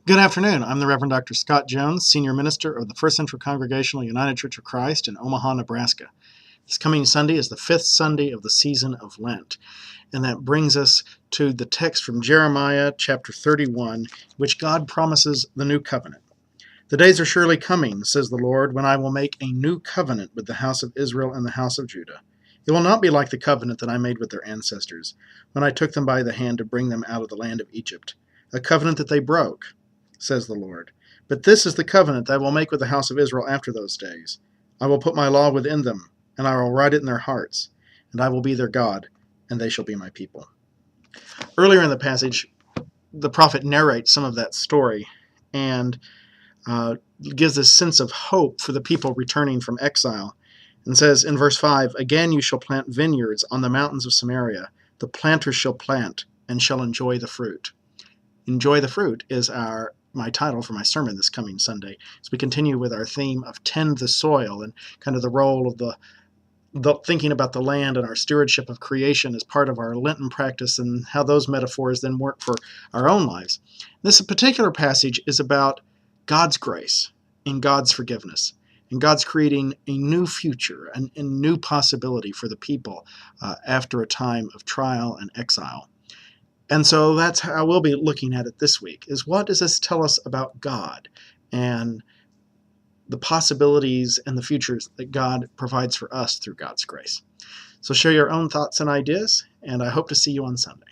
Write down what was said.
Good afternoon. I'm the Reverend Dr. Scott Jones, Senior Minister of the First Central Congregational United Church of Christ in Omaha, Nebraska. This coming Sunday is the fifth Sunday of the season of Lent, and that brings us to the text from Jeremiah chapter 31, which God promises the new covenant. The days are surely coming, says the Lord, when I will make a new covenant with the house of Israel and the house of Judah. It will not be like the covenant that I made with their ancestors, when I took them by the hand to bring them out of the land of Egypt, a covenant that they broke, says the Lord. But this is the covenant that I will make with the house of Israel after those days. I will put my law within them, and I will write it in their hearts, and I will be their God, and they shall be my people. Earlier in the passage, the prophet narrates some of that story, and gives this sense of hope for the people returning from exile, and says in verse 5, "Again you shall plant vineyards on the mountains of Samaria. The planters shall plant and shall enjoy the fruit." Enjoy the fruit is my title for my sermon this coming Sunday, as we continue with our theme of tend the soil and kind of the role of the thinking about the land and our stewardship of creation as part of our Lenten practice, and how those metaphors then work for our own lives. This particular passage is about God's grace and God's forgiveness, and God's creating a new future and a new possibility for the people after a time of trial and exile. And so that's how we'll be looking at it this week, is what does this tell us about God and the possibilities and the futures that God provides for us through God's grace. So share your own thoughts and ideas, and I hope to see you on Sunday.